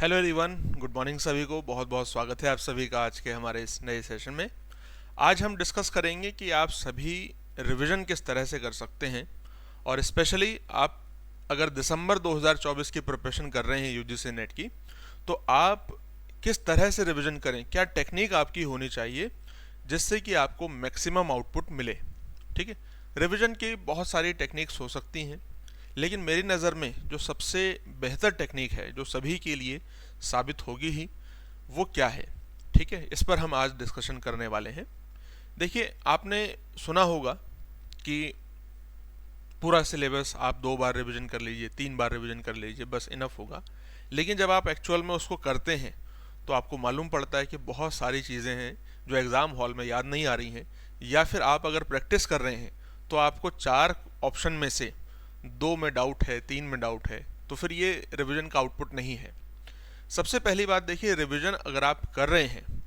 Hello everyone, good morning सभी को। बहुत बहुत स्वागत है आप सभी का आज के हमारे इस नए सेशन में। आज हम डिस्कस करेंगे कि आप सभी रिवीजन किस तरह से कर सकते हैं, और स्पेशली आप अगर दिसंबर 2024 की प्रिपरेशन कर रहे हैं यूजीसी नेट की, तो आप किस तरह से रिवीजन करें, क्या टेक्निक आपकी होनी चाहिए जिससे कि आपको मैक्सिमम आउटपुट मिले। ठीक है, रिवीजन की बहुत सारी टेक्निक्स हो सकती हैं, लेकिन मेरी नज़र में जो सबसे बेहतर टेक्निक है, जो सभी के लिए साबित होगी ही, वो क्या है। ठीक है, इस पर हम आज डिस्कशन करने वाले हैं। देखिए, आपने सुना होगा कि पूरा सिलेबस आप 2 बार रिवीजन कर लीजिए, 3 बार रिवीजन कर लीजिए, बस इनफ होगा। लेकिन जब आप एक्चुअल में उसको करते हैं तो आपको मालूम पड़ता है कि बहुत सारी चीज़ें हैं जो एग्ज़ाम हॉल में याद नहीं आ रही हैं, या फिर आप अगर प्रैक्टिस कर रहे हैं तो आपको 4 ऑप्शन में से 2 में डाउट है, 3 में डाउट है, तो फिर ये रिवीजन का आउटपुट नहीं है। सबसे पहली बात देखिए, रिवीजन अगर आप कर रहे हैं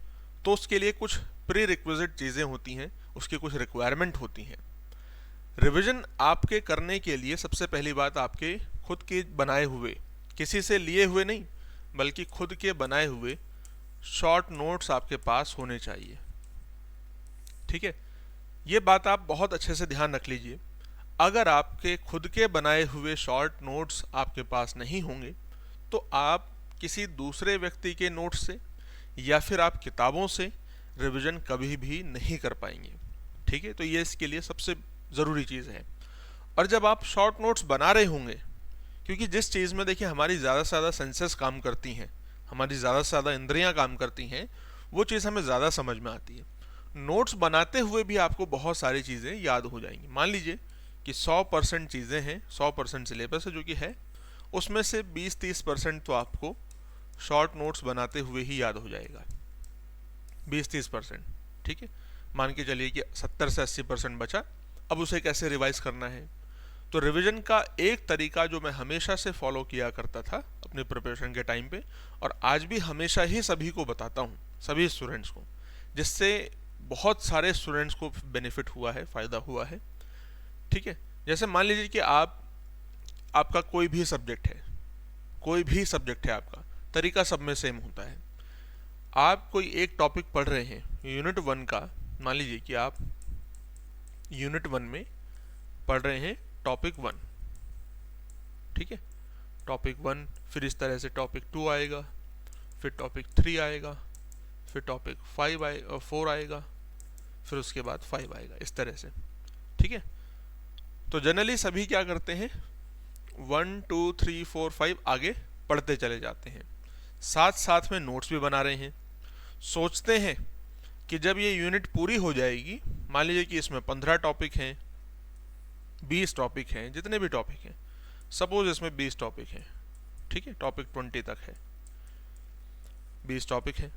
तो उसके लिए कुछ प्री रिक्विजिट चीज़ें होती हैं, उसकी कुछ रिक्वायरमेंट होती हैं। रिवीजन आपके करने के लिए सबसे पहली बात आपके खुद के बनाए हुए, किसी से लिए हुए नहीं बल्कि खुद के बनाए हुए शॉर्ट नोट्स आपके पास होने चाहिए। ठीक है, ये बात आप बहुत अच्छे से ध्यान रख लीजिए। अगर आपके खुद के बनाए हुए शॉर्ट नोट्स आपके पास नहीं होंगे तो आप किसी दूसरे व्यक्ति के नोट्स से या फिर आप किताबों से रिवीजन कभी भी नहीं कर पाएंगे। ठीक है, तो ये इसके लिए सबसे ज़रूरी चीज़ है। और जब आप शॉर्ट नोट्स बना रहे होंगे, क्योंकि जिस चीज़ में देखिए हमारी ज़्यादा से ज़्यादा सेंसेस काम करती हैं, हमारी ज़्यादा से ज़्यादा इंद्रियां काम करती हैं, वो चीज़ हमें ज़्यादा समझ में आती है। नोट्स बनाते हुए भी आपको बहुत सारी चीज़ें याद हो जाएंगी। मान लीजिए कि 100% चीज़ें हैं, 100% सिलेबस है जो कि है, उसमें से 20-30% तो आपको शॉर्ट नोट्स बनाते हुए ही याद हो जाएगा। 20-30%। ठीक है, मान के चलिए कि 70 से 80% बचा। अब उसे कैसे रिवाइज करना है, तो रिवीजन का एक तरीका जो मैं हमेशा से फॉलो किया करता था अपने प्रिपरेशन के टाइम पे, और आज भी हमेशा ही सभी को बताता हूँ, सभी स्टूडेंट्स को, जिससे बहुत सारे स्टूडेंट्स को बेनिफिट हुआ है, फ़ायदा हुआ है। ठीक है, जैसे मान लीजिए कि आपका कोई भी सब्जेक्ट है, कोई भी सब्जेक्ट है, आपका तरीका सब में सेम होता है। आप कोई एक टॉपिक पढ़ रहे हैं यूनिट 1 का, मान लीजिए कि आप यूनिट 1 में पढ़ रहे हैं टॉपिक 1। ठीक है, टॉपिक 1, फिर इस तरह से टॉपिक 2 आएगा, फिर टॉपिक 3 आएगा, फिर टॉपिक 4 आएगा, फिर उसके बाद 5 आएगा, इस तरह से। ठीक है, तो जनरली सभी क्या करते हैं, 1 2 3 4 5 आगे पढ़ते चले जाते हैं, साथ साथ में नोट्स भी बना रहे हैं। सोचते हैं कि जब ये यूनिट पूरी हो जाएगी, मान लीजिए कि इसमें 15 टॉपिक हैं, 20 टॉपिक हैं, जितने भी टॉपिक हैं, सपोज इसमें 20 टॉपिक हैं। ठीक है, टॉपिक 20 तक है, 20 टॉपिक हैं।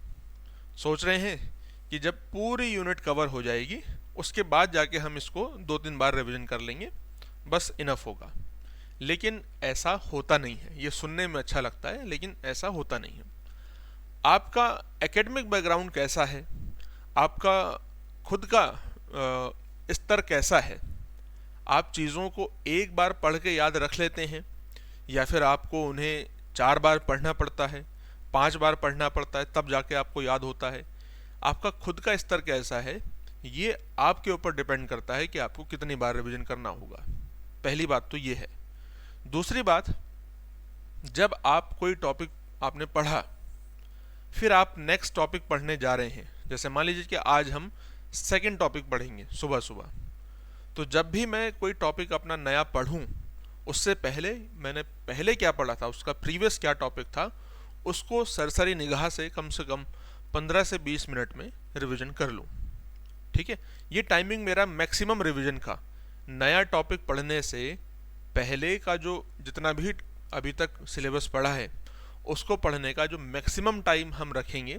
सोच रहे हैं कि जब पूरी यूनिट कवर हो जाएगी उसके बाद जाके हम इसको 2-3 बार रिवीजन कर लेंगे, बस इनफ होगा। लेकिन ऐसा होता नहीं है। ये सुनने में अच्छा लगता है लेकिन ऐसा होता नहीं है। आपका एकेडमिक बैकग्राउंड कैसा है, आपका खुद का स्तर कैसा है, आप चीज़ों को एक बार पढ़ के याद रख लेते हैं या फिर आपको उन्हें 4 बार पढ़ना पड़ता है, 5 बार पढ़ना पड़ता है, तब जाके आपको याद होता है। आपका खुद का स्तर कैसा है, ये आपके ऊपर डिपेंड करता है कि आपको कितनी बार रिवीजन करना होगा। पहली बात तो ये है। दूसरी बात, जब आप कोई टॉपिक आपने पढ़ा, फिर आप नेक्स्ट टॉपिक पढ़ने जा रहे हैं, जैसे मान लीजिए कि आज हम सेकंड टॉपिक पढ़ेंगे सुबह सुबह, तो जब भी मैं कोई टॉपिक अपना नया पढ़ूं, उससे पहले मैंने पहले क्या पढ़ा था, उसका प्रीवियस क्या टॉपिक था, उसको सरसरी निगाह से कम 15 से 20 मिनट में रिवीजन कर लूं। ठीक है, ये टाइमिंग मेरा मैक्सिमम रिवीजन का, नया टॉपिक पढ़ने से पहले का जो जितना भी अभी तक सिलेबस पढ़ा है उसको पढ़ने का जो मैक्सिमम टाइम हम रखेंगे,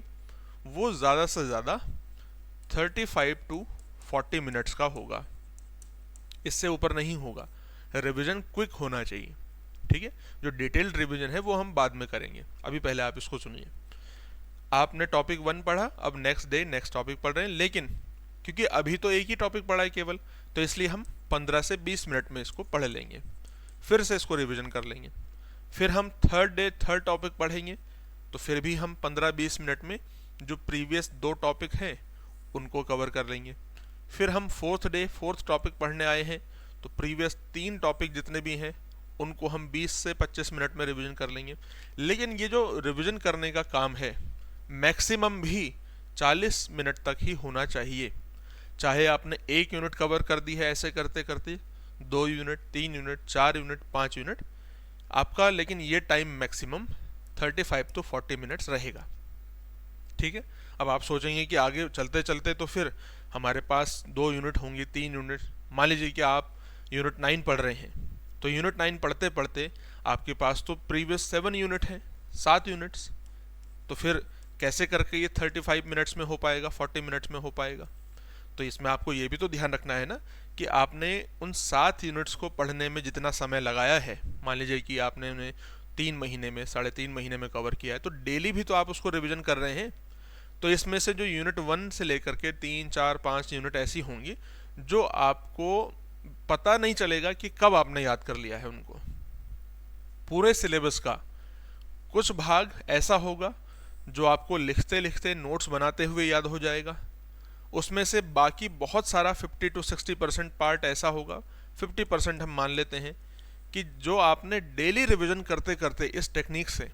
वो ज़्यादा से ज़्यादा 35 to 40 मिनट्स का होगा, इससे ऊपर नहीं होगा। रिवीजन क्विक होना चाहिए। ठीक है, जो डिटेल्ड रिवीजन है वो हम बाद में करेंगे, अभी पहले आप इसको सुनिए। आपने टॉपिक 1 पढ़ा, अब नेक्स्ट डे नेक्स्ट टॉपिक पढ़ रहे हैं, लेकिन क्योंकि अभी तो एक ही टॉपिक पढ़ा है केवल, तो इसलिए हम 15 से 20 मिनट में इसको पढ़ लेंगे, फिर से इसको रिवीजन कर लेंगे। फिर हम थर्ड डे थर्ड टॉपिक पढ़ेंगे, तो फिर भी हम 15-20 मिनट में जो प्रीवियस 2 टॉपिक हैं उनको कवर कर लेंगे। फिर हम फोर्थ टॉपिक पढ़ने आए हैं, तो प्रीवियस 3 टॉपिक जितने भी हैं उनको हम 20 से 25 मिनट में रिवीजन कर लेंगे। लेकिन ये जो रिवीजन करने का काम है मैक्सिमम भी 40 मिनट तक ही होना चाहिए। चाहे आपने 1 यूनिट कवर कर दी है ऐसे करते करते, 2 यूनिट, 3 यूनिट, 4 यूनिट, 5 यूनिट आपका, लेकिन ये टाइम मैक्सिमम 35 to 40 मिनट्स रहेगा। ठीक है। अब आप सोचेंगे कि आगे चलते चलते तो फिर हमारे पास 2 यूनिट होंगी, 3 यूनिट। मान लीजिए कि आप यूनिट 9 पढ़ रहे हैं, तो यूनिट 9 पढ़ते पढ़ते आपके पास तो प्रीवियस 7 यूनिट है, 7 यूनिट्स। तो फिर कैसे करके ये 35 मिनट्स में हो पाएगा, 40 मिनट्स में हो पाएगा? तो इसमें आपको ये भी तो ध्यान रखना है ना कि आपने उन 7 यूनिट्स को पढ़ने में जितना समय लगाया है, मान लीजिए कि आपने उन्हें 3 महीने में, 3.5 महीने में कवर किया है, तो डेली भी तो आप उसको रिवीजन कर रहे हैं। तो इसमें से जो यूनिट 1 से लेकर के 3, 4, 5 यूनिट ऐसी होंगी जो आपको पता नहीं चलेगा कि कब आपने याद कर लिया है उनको। पूरे सिलेबस का कुछ भाग ऐसा होगा जो आपको लिखते लिखते नोट्स बनाते हुए याद हो जाएगा। उसमें से बाकी बहुत सारा 50 to 60% पार्ट ऐसा होगा, 50% हम मान लेते हैं, कि जो आपने डेली रिवीजन करते करते इस टेक्निक से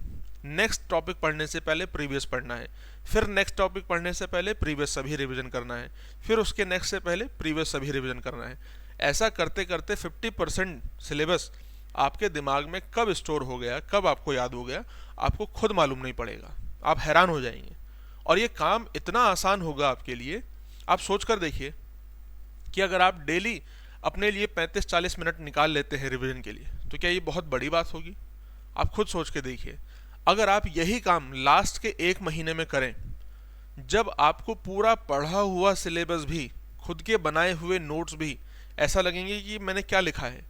नेक्स्ट टॉपिक पढ़ने से पहले प्रीवियस पढ़ना है, फिर नेक्स्ट टॉपिक पढ़ने से पहले प्रीवियस सभी रिवीजन करना है, फिर उसके नेक्स्ट से पहले प्रीवियस सभी रिवीजन करना है। ऐसा करते करते 50% सिलेबस आपके दिमाग में कब स्टोर हो गया, कब आपको याद हो गया, आपको खुद मालूम नहीं पड़ेगा। आप हैरान हो जाएंगे। और ये काम इतना आसान होगा आपके लिए। आप सोच कर देखिए कि अगर आप डेली अपने लिए 35-40 मिनट निकाल लेते हैं रिवीजन के लिए, तो क्या ये बहुत बड़ी बात होगी? आप खुद सोच के देखिए। अगर आप यही काम लास्ट के 1 महीने में करें, जब आपको पूरा पढ़ा हुआ सिलेबस भी, खुद के बनाए हुए नोट्स भी ऐसा लगेंगे कि मैंने क्या लिखा है,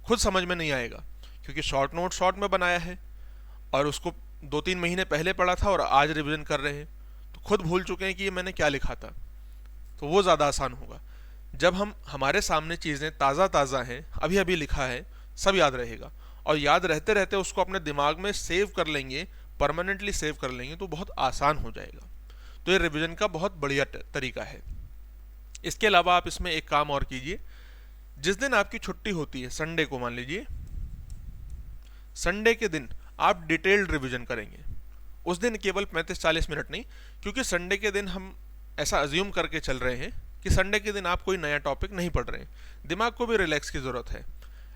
खुद समझ में नहीं आएगा, क्योंकि शॉर्ट नोट शॉर्ट में बनाया है और उसको 2-3 महीने पहले पढ़ा था और आज रिवीजन कर रहे हैं, तो खुद भूल चुके हैं कि ये मैंने क्या लिखा था। तो वो ज़्यादा आसान होगा। जब हम हमारे सामने चीज़ें ताज़ा हैं, अभी अभी लिखा है, सब याद रहेगा, और याद रहते रहते उसको अपने दिमाग में सेव कर लेंगे, परमानेंटली सेव कर लेंगे, तो बहुत आसान हो जाएगा। तो ये रिवीजन का बहुत बढ़िया तरीका है। इसके अलावा आप इसमें एक काम और कीजिए। जिस दिन आपकी छुट्टी होती है, संडे को मान लीजिए, संडे के दिन आप डिटेल्ड रिवीजन करेंगे। उस दिन केवल 35-40 मिनट नहीं, क्योंकि संडे के दिन हम ऐसा अज्यूम करके चल रहे हैं कि संडे के दिन आप कोई नया टॉपिक नहीं पढ़ रहे हैं। दिमाग को भी रिलैक्स की ज़रूरत है।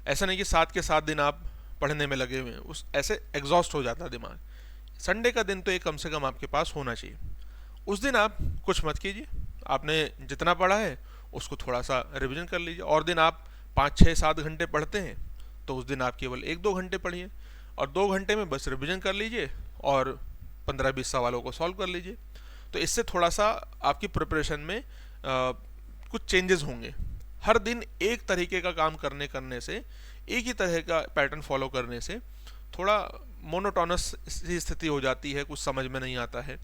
ऐसा नहीं कि 7 के 7 दिन आप पढ़ने में लगे हुए हैं, उस ऐसे एग्जॉस्ट हो जाता है दिमाग। संडे का दिन तो एक कम से कम आपके पास होना चाहिए। उस दिन आप कुछ मत कीजिए, आपने जितना पढ़ा है उसको थोड़ा सा रिवीजन कर लीजिए। और दिन आप 5-6-7 घंटे पढ़ते हैं, तो उस दिन आप केवल 1-2 घंटे पढ़िए, और 2 घंटे में बस रिवीजन कर लीजिए और 15-20 सवालों को सॉल्व कर लीजिए। तो इससे थोड़ा सा आपकी प्रिपरेशन में कुछ चेंजेस होंगे। हर दिन एक तरीके का काम करने से, एक ही तरह का पैटर्न फॉलो करने से थोड़ा मोनोटोनस सी स्थिति हो जाती है, कुछ समझ में नहीं आता है,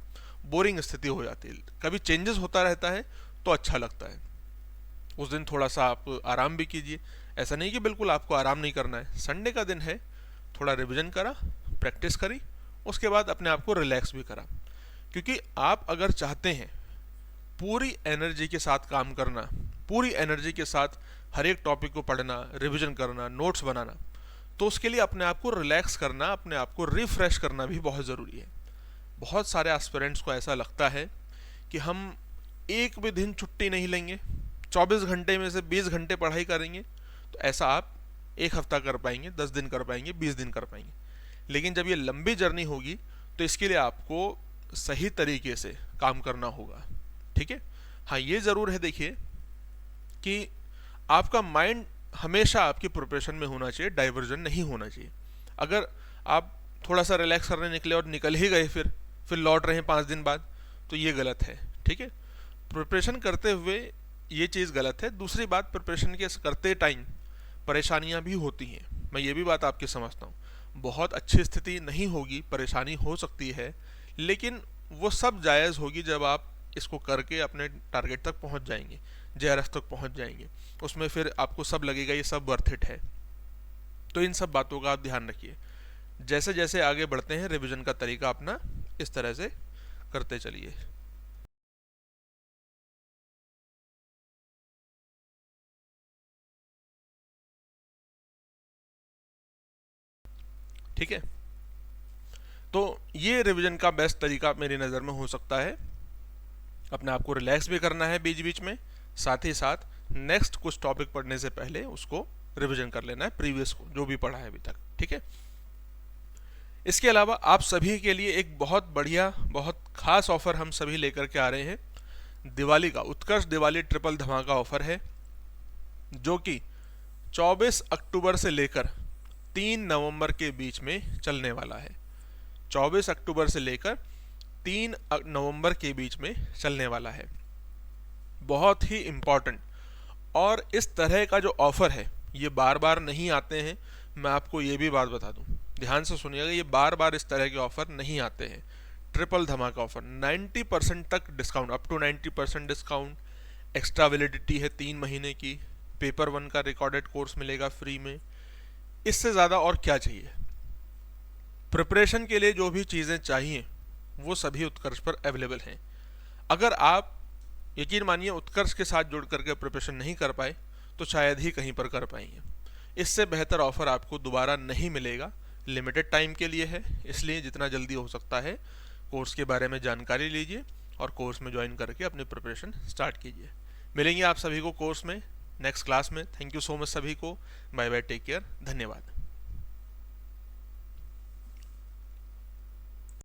बोरिंग स्थिति हो जाती है। कभी चेंजेस होता रहता है तो अच्छा लगता है। उस दिन थोड़ा सा आप आराम भी कीजिए। ऐसा नहीं कि बिल्कुल आपको आराम नहीं करना है। संडे का दिन है, थोड़ा रिवीजन करा, प्रैक्टिस करी, उसके बाद अपने आप को रिलैक्स भी करा। क्योंकि आप अगर चाहते हैं पूरी एनर्जी के साथ काम करना, पूरी एनर्जी के साथ हर एक टॉपिक को पढ़ना, रिवीजन करना, नोट्स बनाना, तो उसके लिए अपने आप को रिलैक्स करना, अपने आप को रिफ्रेश करना भी बहुत ज़रूरी है। बहुत सारे एस्पिरेंट्स को ऐसा लगता है कि हम एक भी दिन छुट्टी नहीं लेंगे, 24 घंटे में से 20 घंटे पढ़ाई करेंगे, तो ऐसा आप 1 हफ्ता कर पाएंगे, 10 दिन कर पाएंगे, 20 दिन कर पाएंगे। लेकिन जब ये लंबी जर्नी होगी तो इसके लिए आपको सही तरीके से काम करना होगा। ठीक है। हाँ, ये ज़रूर है देखिए कि आपका माइंड हमेशा आपकी प्रिपरेशन में होना चाहिए, डाइवर्जन नहीं होना चाहिए। अगर आप थोड़ा सा रिलैक्स करने निकले और निकल ही गए, फिर लौट रहे हैं 5 दिन बाद, तो ये गलत है। ठीक है। प्रिपरेशन करते हुए ये चीज़ गलत है। दूसरी बात, प्रिपरेशन के करते टाइम परेशानियां भी होती हैं, मैं ये भी बात आपकी समझता हूँ। बहुत अच्छी स्थिति नहीं होगी, परेशानी हो सकती है, लेकिन वो सब जायज़ होगी जब आप इसको करके अपने टारगेट तक पहुँच जाएंगे, JRF तक पहुँच जाएंगे। उसमें फिर आपको सब लगेगा ये सब वर्थ इट है। तो इन सब बातों का आप ध्यान रखिए। जैसे जैसे आगे बढ़ते हैं, रिवीजन का तरीका अपना इस तरह से करते चलिए। ठीक है, तो ये रिवीजन का बेस्ट तरीका मेरी नज़र में हो सकता है। अपने आप को रिलैक्स भी करना है बीच बीच में, साथ ही साथ नेक्स्ट कुछ टॉपिक पढ़ने से पहले उसको रिवीजन कर लेना है, प्रीवियस को जो भी पढ़ा है अभी तक। ठीक है, इसके अलावा आप सभी के लिए एक बहुत बढ़िया, बहुत खास ऑफर हम सभी लेकर के आ रहे हैं। दिवाली का उत्कर्ष दिवाली ट्रिपल धमाका ऑफर है, जो कि 24 अक्टूबर से लेकर 3 नवंबर के बीच में चलने वाला है। 24 अक्टूबर से लेकर 3 नवंबर के बीच में चलने वाला है। बहुत ही इम्पॉर्टेंट, और इस तरह का जो ऑफर है ये बार बार नहीं आते हैं। मैं आपको ये भी बात बता दूं, ध्यान से सुनिएगा, ये बार बार इस तरह के ऑफर नहीं आते हैं। ट्रिपल धमाका ऑफर, 90% तक discount, up to 90% discount, extra validity है 3 महीने की, पेपर 1 का रिकॉर्डेड कोर्स मिलेगा फ्री में। इससे ज़्यादा और क्या चाहिए? प्रिपरेशन के लिए जो भी चीज़ें चाहिए वो सभी उत्कर्ष पर अवेलेबल हैं। अगर आप, यकीन मानिए, उत्कर्ष के साथ जुड़ करके प्रिपरेशन नहीं कर पाए तो शायद ही कहीं पर कर पाएंगे। इससे बेहतर ऑफर आपको दोबारा नहीं मिलेगा, लिमिटेड टाइम के लिए है, इसलिए जितना जल्दी हो सकता है कोर्स के बारे में जानकारी लीजिए और कोर्स में ज्वाइन करके अपनी प्रिपरेशन स्टार्ट कीजिए। मिलेंगे आप सभी को कोर्स में नेक्स्ट क्लास में। थैंक यू सो मच सभी को, बाय बाय, टेक केयर, धन्यवाद।